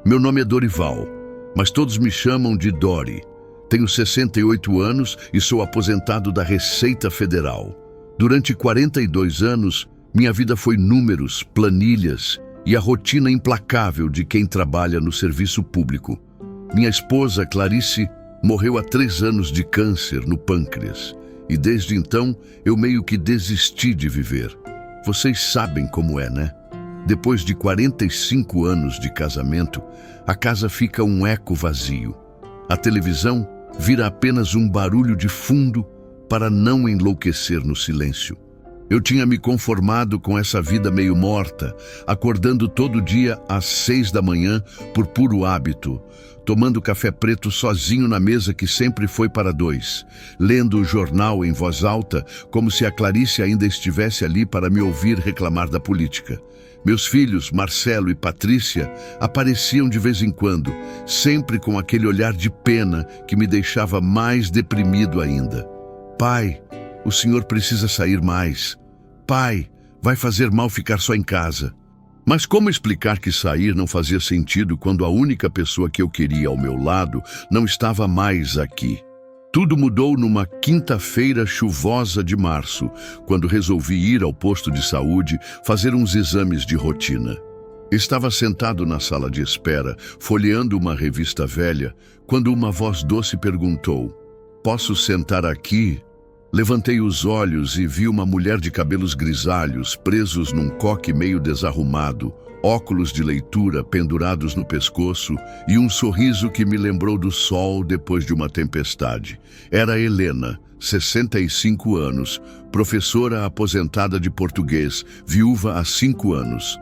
Meu nome é Dorival, mas todos me chamam de Dori. Tenho 68 anos e sou aposentado da Receita Federal. Durante 42 anos, minha vida foi números, planilhas e a rotina implacável de quem trabalha no serviço público. Minha esposa, Clarice, morreu há 3 anos de câncer no pâncreas. E desde então, eu meio que desisti de viver. Vocês sabem como é, né? Depois de 45 anos de casamento, a casa fica um eco vazio. A televisão vira apenas um barulho de fundo para não enlouquecer no silêncio. Eu tinha me conformado com essa vida meio morta, acordando todo dia às 6 da manhã por puro hábito, tomando café preto sozinho na mesa que sempre foi para 2, lendo o jornal em voz alta como se a Clarice ainda estivesse ali para me ouvir reclamar da política. Meus filhos, Marcelo e Patrícia, apareciam de vez em quando, sempre com aquele olhar de pena que me deixava mais deprimido ainda. Pai, o senhor precisa sair mais. Pai, vai fazer mal ficar só em casa. Mas como explicar que sair não fazia sentido quando a única pessoa que eu queria ao meu lado não estava mais aqui? Tudo mudou numa quinta-feira chuvosa de março, quando resolvi ir ao posto de saúde fazer uns exames de rotina. Estava sentado na sala de espera, folheando uma revista velha, quando uma voz doce perguntou: "Posso sentar aqui?" Levantei os olhos e vi uma mulher de cabelos grisalhos, presos num coque meio desarrumado, óculos de leitura pendurados no pescoço e um sorriso que me lembrou do sol depois de uma tempestade. Era Helena, 65 anos, professora aposentada de português, viúva há 5 anos.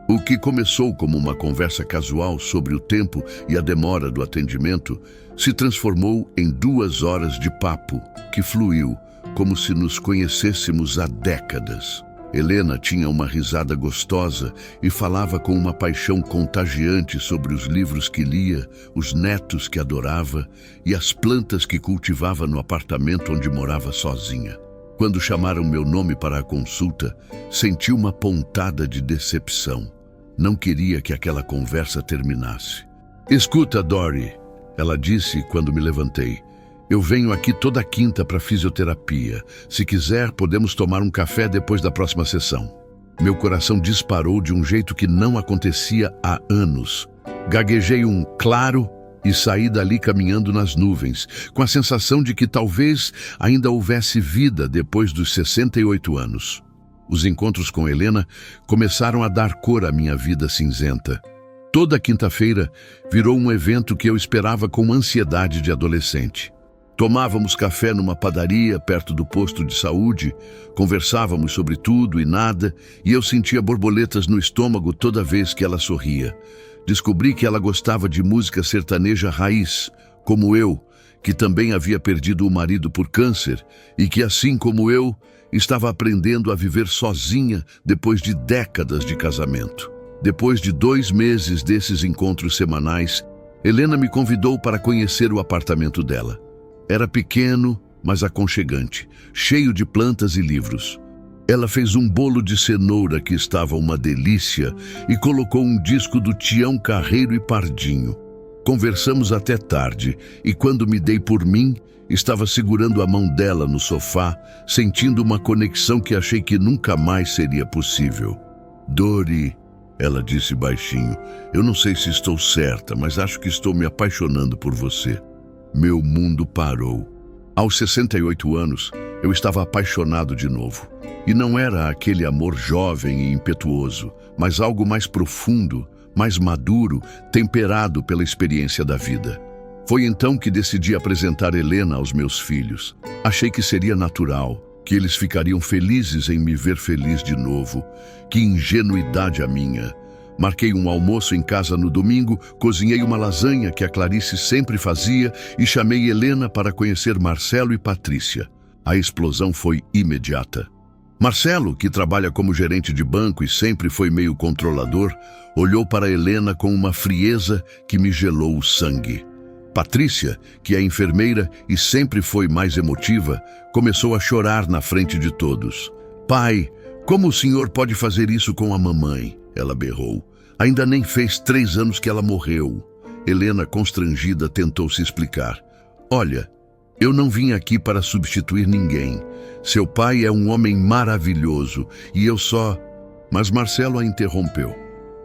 O que começou como uma conversa casual sobre o tempo e a demora do atendimento se transformou em 2 horas de papo que fluiu, como se nos conhecêssemos há décadas. Helena tinha uma risada gostosa e falava com uma paixão contagiante sobre os livros que lia, os netos que adorava e as plantas que cultivava no apartamento onde morava sozinha. Quando chamaram meu nome para a consulta, senti uma pontada de decepção. Não queria que aquela conversa terminasse. "Escuta, Dori", ela disse quando me levantei. "Eu venho aqui toda quinta para fisioterapia. Se quiser, podemos tomar um café depois da próxima sessão." Meu coração disparou de um jeito que não acontecia há anos. Gaguejei um "claro" e saí dali caminhando nas nuvens, com a sensação de que talvez ainda houvesse vida depois dos 68 anos. Os encontros com Helena começaram a dar cor à minha vida cinzenta. Toda quinta-feira virou um evento que eu esperava com ansiedade de adolescente. Tomávamos café numa padaria perto do posto de saúde, conversávamos sobre tudo e nada, e eu sentia borboletas no estômago toda vez que ela sorria. Descobri que ela gostava de música sertaneja raiz, como eu, que também havia perdido o marido por câncer e que, assim como eu, estava aprendendo a viver sozinha depois de décadas de casamento. Depois de 2 meses desses encontros semanais, Helena me convidou para conhecer o apartamento dela. Era pequeno, mas aconchegante, cheio de plantas e livros. Ela fez um bolo de cenoura que estava uma delícia e colocou um disco do Tião Carreiro e Pardinho. Conversamos até tarde e quando me dei por mim, estava segurando a mão dela no sofá, sentindo uma conexão que achei que nunca mais seria possível. "Dori", ela disse baixinho, "eu não sei se estou certa, mas acho que estou me apaixonando por você." Meu mundo parou. Aos 68 anos, eu estava apaixonado de novo. E não era aquele amor jovem e impetuoso, mas algo mais profundo, mais maduro, temperado pela experiência da vida. Foi então que decidi apresentar Helena aos meus filhos. Achei que seria natural, que eles ficariam felizes em me ver feliz de novo. Que ingenuidade a minha! Marquei um almoço em casa no domingo, cozinhei uma lasanha que a Clarice sempre fazia e chamei Helena para conhecer Marcelo e Patrícia. A explosão foi imediata. Marcelo, que trabalha como gerente de banco e sempre foi meio controlador, olhou para Helena com uma frieza que me gelou o sangue. Patrícia, que é enfermeira e sempre foi mais emotiva, começou a chorar na frente de todos. "Pai, como o senhor pode fazer isso com a mamãe?" ela berrou. Ainda nem fez 3 anos que ela morreu. Helena, constrangida, tentou se explicar. Olha, eu não vim aqui para substituir ninguém. Seu pai é um homem maravilhoso e eu só... Mas Marcelo a interrompeu.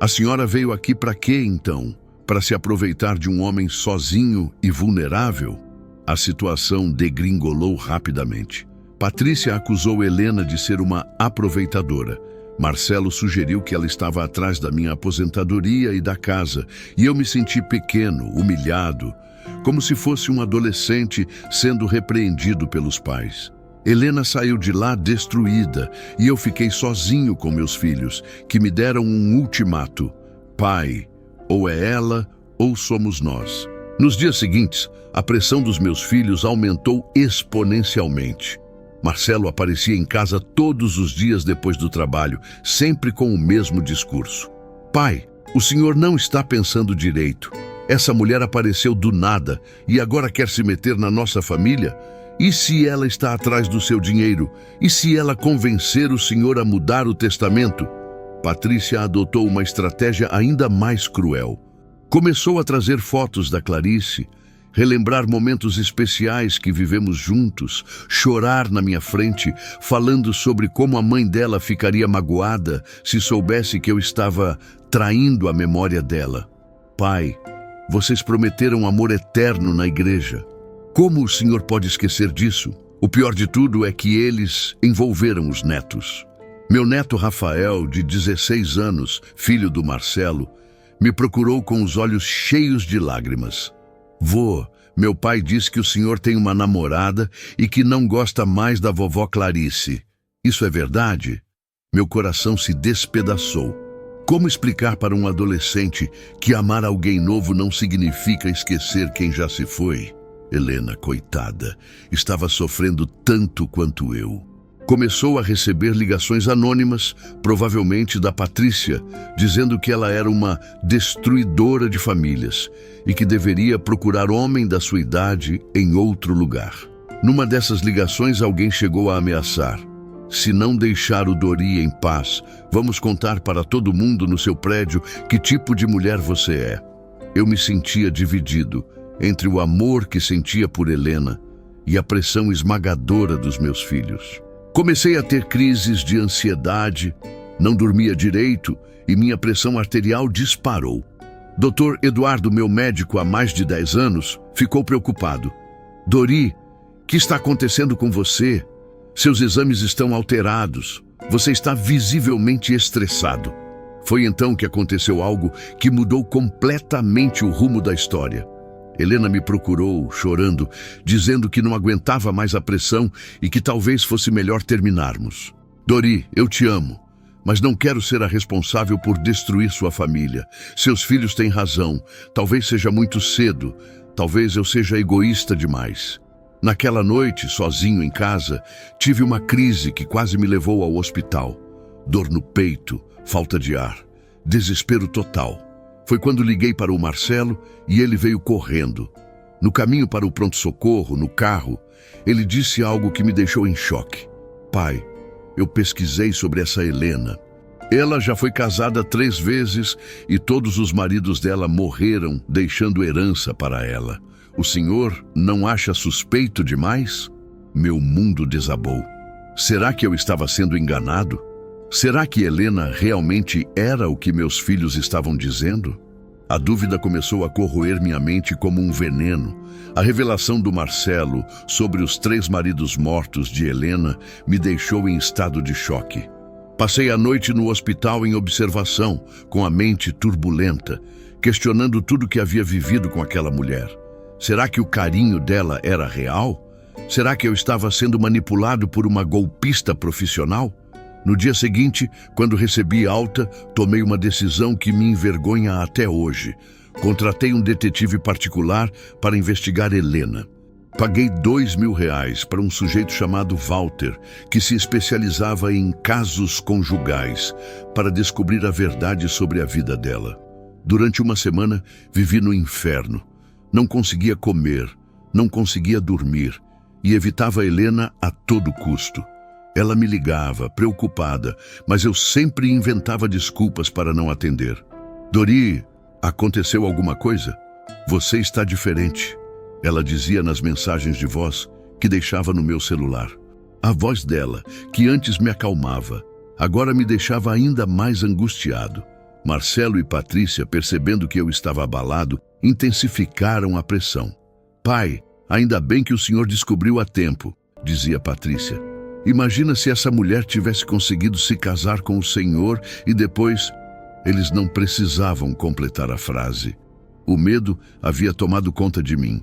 A senhora veio aqui para quê, então? Para se aproveitar de um homem sozinho e vulnerável? A situação degringolou rapidamente. Patrícia acusou Helena de ser uma aproveitadora. Marcelo sugeriu que ela estava atrás da minha aposentadoria e da casa, e eu me senti pequeno, humilhado, como se fosse um adolescente sendo repreendido pelos pais. Helena saiu de lá destruída, e eu fiquei sozinho com meus filhos, que me deram um ultimato. Pai, ou é ela, ou somos nós. Nos dias seguintes, a pressão dos meus filhos aumentou exponencialmente. Marcelo aparecia em casa todos os dias depois do trabalho, sempre com o mesmo discurso. Pai, o senhor não está pensando direito. Essa mulher apareceu do nada e agora quer se meter na nossa família? E se ela está atrás do seu dinheiro? E se ela convencer o senhor a mudar o testamento? Patrícia adotou uma estratégia ainda mais cruel. Começou a trazer fotos da Clarice, relembrar momentos especiais que vivemos juntos, chorar na minha frente, falando sobre como a mãe dela ficaria magoada se soubesse que eu estava traindo a memória dela. Pai, vocês prometeram amor eterno na igreja. Como o senhor pode esquecer disso? O pior de tudo é que eles envolveram os netos. Meu neto Rafael, de 16 anos, filho do Marcelo, me procurou com os olhos cheios de lágrimas. Vô, meu pai diz que o senhor tem uma namorada e que não gosta mais da vovó Clarice. Isso é verdade? Meu coração se despedaçou. Como explicar para um adolescente que amar alguém novo não significa esquecer quem já se foi? Helena, coitada, estava sofrendo tanto quanto eu. Começou a receber ligações anônimas, provavelmente da Patrícia, dizendo que ela era uma destruidora de famílias e que deveria procurar homem da sua idade em outro lugar. Numa dessas ligações, alguém chegou a ameaçar. Se não deixar o Dori em paz, vamos contar para todo mundo no seu prédio que tipo de mulher você é. Eu me sentia dividido entre o amor que sentia por Helena e a pressão esmagadora dos meus filhos. Comecei a ter crises de ansiedade, não dormia direito e minha pressão arterial disparou. Dr. Eduardo, meu médico há mais de 10 anos, ficou preocupado. Dori, o que está acontecendo com você? Seus exames estão alterados. Você está visivelmente estressado. Foi então que aconteceu algo que mudou completamente o rumo da história. Helena me procurou, chorando, dizendo que não aguentava mais a pressão e que talvez fosse melhor terminarmos. Dori, eu te amo, mas não quero ser a responsável por destruir sua família. Seus filhos têm razão. Talvez seja muito cedo. Talvez eu seja egoísta demais. Naquela noite, sozinho em casa, tive uma crise que quase me levou ao hospital. Dor no peito, falta de ar, desespero total. Foi quando liguei para o Marcelo e ele veio correndo. No caminho para o pronto-socorro, no carro, ele disse algo que me deixou em choque. Pai, eu pesquisei sobre essa Helena. Ela já foi casada 3 vezes e todos os maridos dela morreram, deixando herança para ela. O senhor não acha suspeito demais? Meu mundo desabou. Será que eu estava sendo enganado? Será que Helena realmente era o que meus filhos estavam dizendo? A dúvida começou a corroer minha mente como um veneno. A revelação do Marcelo sobre os 3 maridos mortos de Helena me deixou em estado de choque. Passei a noite no hospital em observação, com a mente turbulenta, questionando tudo que havia vivido com aquela mulher. Será que o carinho dela era real? Será que eu estava sendo manipulado por uma golpista profissional? No dia seguinte, quando recebi alta, tomei uma decisão que me envergonha até hoje. Contratei um detetive particular para investigar Helena. Paguei R$2.000 para um sujeito chamado Walter, que se especializava em casos conjugais, para descobrir a verdade sobre a vida dela. Durante uma semana, vivi no inferno. Não conseguia comer, não conseguia dormir e evitava Helena a todo custo. Ela me ligava, preocupada, mas eu sempre inventava desculpas para não atender. Dori, aconteceu alguma coisa? Você está diferente, ela dizia nas mensagens de voz que deixava no meu celular. A voz dela, que antes me acalmava, agora me deixava ainda mais angustiado. Marcelo e Patrícia, percebendo que eu estava abalado, intensificaram a pressão. Pai, ainda bem que o senhor descobriu a tempo, dizia Patrícia. Imagina se essa mulher tivesse conseguido se casar com o senhor e depois... Eles não precisavam completar a frase. O medo havia tomado conta de mim.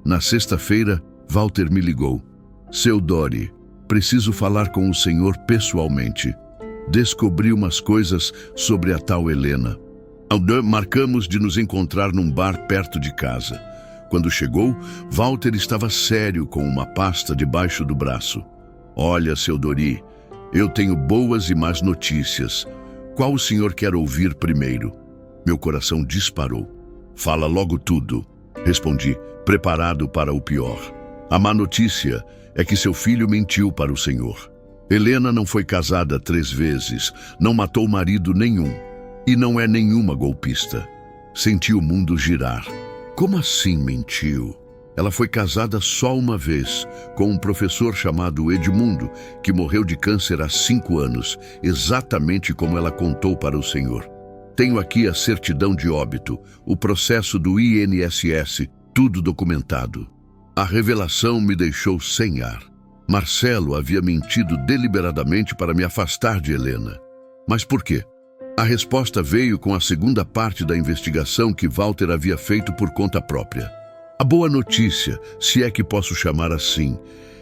Na sexta-feira, Walter me ligou. Seu Dori, preciso falar com o senhor pessoalmente. Descobri umas coisas sobre a tal Helena. Marcamos de nos encontrar num bar perto de casa. Quando chegou, Walter estava sério com uma pasta debaixo do braço. Olha, seu Dori, eu tenho boas e más notícias. Qual o senhor quer ouvir primeiro? Meu coração disparou. Fala logo tudo, respondi, preparado para o pior. A má notícia é que seu filho mentiu para o senhor. Helena não foi casada 3 vezes, não matou marido nenhum e não é nenhuma golpista. Senti o mundo girar. Como assim mentiu? Ela foi casada só uma vez, com um professor chamado Edmundo, que morreu de câncer há 5 anos, exatamente como ela contou para o senhor. Tenho aqui a certidão de óbito, o processo do INSS, tudo documentado. A revelação me deixou sem ar. Marcelo havia mentido deliberadamente para me afastar de Helena. Mas por quê? A resposta veio com a segunda parte da investigação que Walter havia feito por conta própria. A boa notícia, se é que posso chamar assim,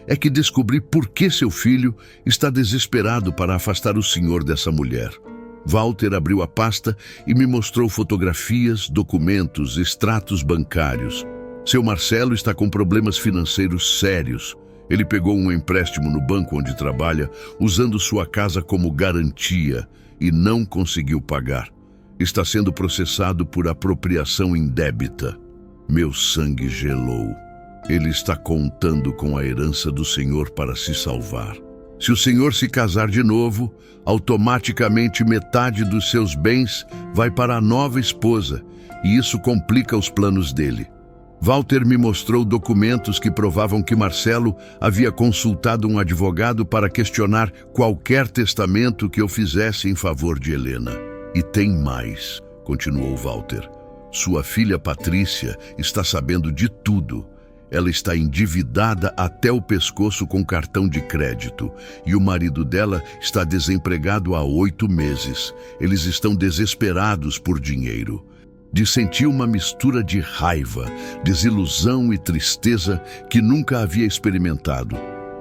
é que descobri por que seu filho está desesperado para afastar o senhor dessa mulher. Walter abriu a pasta e me mostrou fotografias, documentos, extratos bancários. Seu Marcelo está com problemas financeiros sérios. Ele pegou um empréstimo no banco onde trabalha, usando sua casa como garantia, e não conseguiu pagar. Está sendo processado por apropriação indébita. Meu sangue gelou. Ele está contando com a herança do senhor para se salvar. Se o senhor se casar de novo, automaticamente metade dos seus bens vai para a nova esposa, e isso complica os planos dele. Walter me mostrou documentos que provavam que Marcelo havia consultado um advogado para questionar qualquer testamento que eu fizesse em favor de Helena. E tem mais, continuou Walter. Sua filha Patrícia está sabendo de tudo. Ela está endividada até o pescoço com cartão de crédito e o marido dela está desempregado há 8 meses. Eles estão desesperados por dinheiro. Senti uma mistura de raiva, desilusão e tristeza que nunca havia experimentado.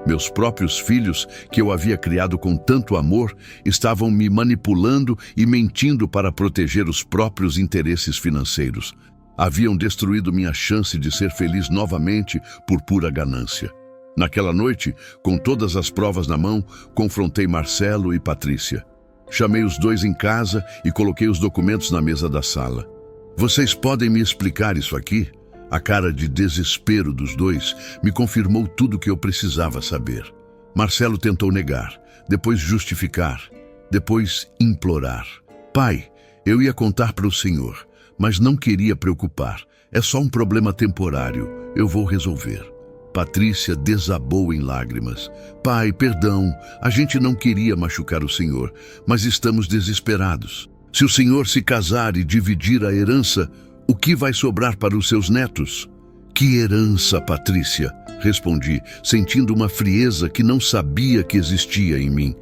Meus próprios filhos, que eu havia criado com tanto amor, estavam me manipulando e mentindo para proteger os próprios interesses financeiros. Haviam destruído minha chance de ser feliz novamente por pura ganância. Naquela noite, com todas as provas na mão, confrontei Marcelo e Patrícia. Chamei os dois em casa e coloquei os documentos na mesa da sala. Vocês podem me explicar isso aqui? A cara de desespero dos dois me confirmou tudo o que eu precisava saber. Marcelo tentou negar, depois justificar, depois implorar. Pai, eu ia contar para o senhor, mas não queria preocupar. É só um problema temporário, eu vou resolver. Patrícia desabou em lágrimas. Pai, perdão, a gente não queria machucar o senhor, mas estamos desesperados. Se o senhor se casar e dividir a herança, o que vai sobrar para os seus netos? Que herança, Patrícia? Respondi, sentindo uma frieza que não sabia que existia em mim.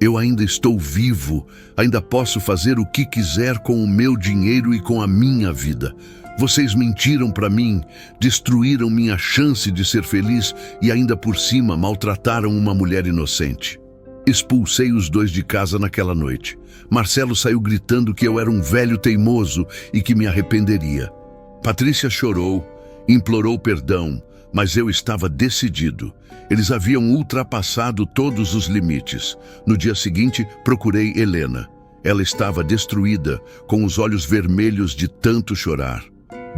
Eu ainda estou vivo, ainda posso fazer o que quiser com o meu dinheiro e com a minha vida. Vocês mentiram para mim, destruíram minha chance de ser feliz e ainda por cima maltrataram uma mulher inocente. Expulsei os dois de casa naquela noite. Marcelo saiu gritando que eu era um velho teimoso e que me arrependeria. Patrícia chorou, implorou perdão, mas eu estava decidido. Eles haviam ultrapassado todos os limites. No dia seguinte, procurei Helena. Ela estava destruída, com os olhos vermelhos de tanto chorar.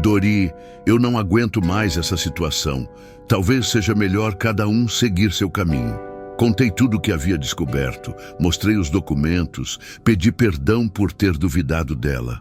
Dori, eu não aguento mais essa situação. Talvez seja melhor cada um seguir seu caminho. Contei tudo o que havia descoberto, mostrei os documentos, pedi perdão por ter duvidado dela.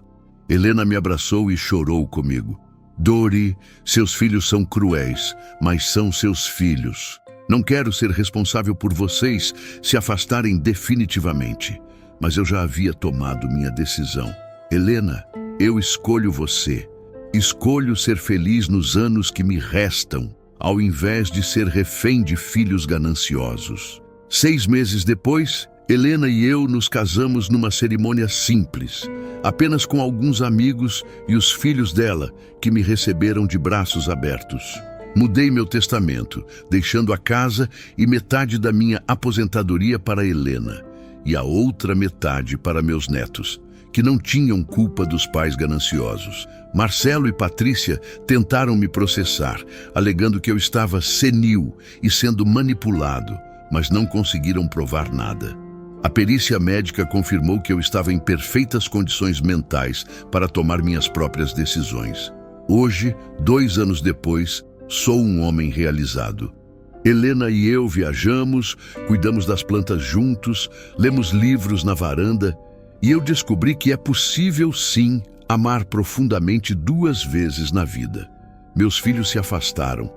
Helena me abraçou e chorou comigo. Dori, seus filhos são cruéis, mas são seus filhos. Não quero ser responsável por vocês se afastarem definitivamente, mas eu já havia tomado minha decisão. Helena, eu escolho você. Escolho ser feliz nos anos que me restam, ao invés de ser refém de filhos gananciosos. 6 meses depois, Helena e eu nos casamos numa cerimônia simples, apenas com alguns amigos e os filhos dela, que me receberam de braços abertos. Mudei meu testamento, deixando a casa e metade da minha aposentadoria para Helena, e a outra metade para meus netos, que não tinham culpa dos pais gananciosos. Marcelo e Patrícia tentaram me processar, alegando que eu estava senil e sendo manipulado, mas não conseguiram provar nada. A perícia médica confirmou que eu estava em perfeitas condições mentais para tomar minhas próprias decisões. Hoje, 2 anos depois, sou um homem realizado. Helena e eu viajamos, cuidamos das plantas juntos, lemos livros na varanda e eu descobri que é possível, sim, amar profundamente 2 vezes na vida. Meus filhos se afastaram,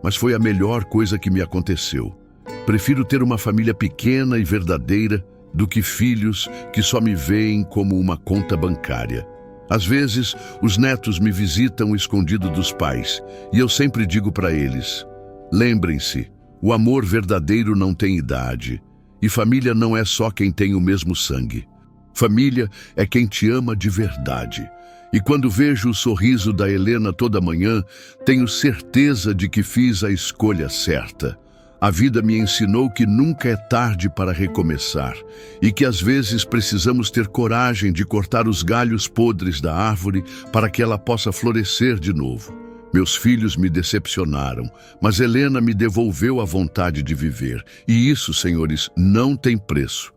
mas foi a melhor coisa que me aconteceu. Prefiro ter uma família pequena e verdadeira do que filhos que só me veem como uma conta bancária. Às vezes, os netos me visitam escondido dos pais e eu sempre digo para eles: lembrem-se, o amor verdadeiro não tem idade e família não é só quem tem o mesmo sangue. Família é quem te ama de verdade. E quando vejo o sorriso da Helena toda manhã, tenho certeza de que fiz a escolha certa. A vida me ensinou que nunca é tarde para recomeçar e que às vezes precisamos ter coragem de cortar os galhos podres da árvore para que ela possa florescer de novo. Meus filhos me decepcionaram, mas Helena me devolveu a vontade de viver. E isso, senhores, não tem preço.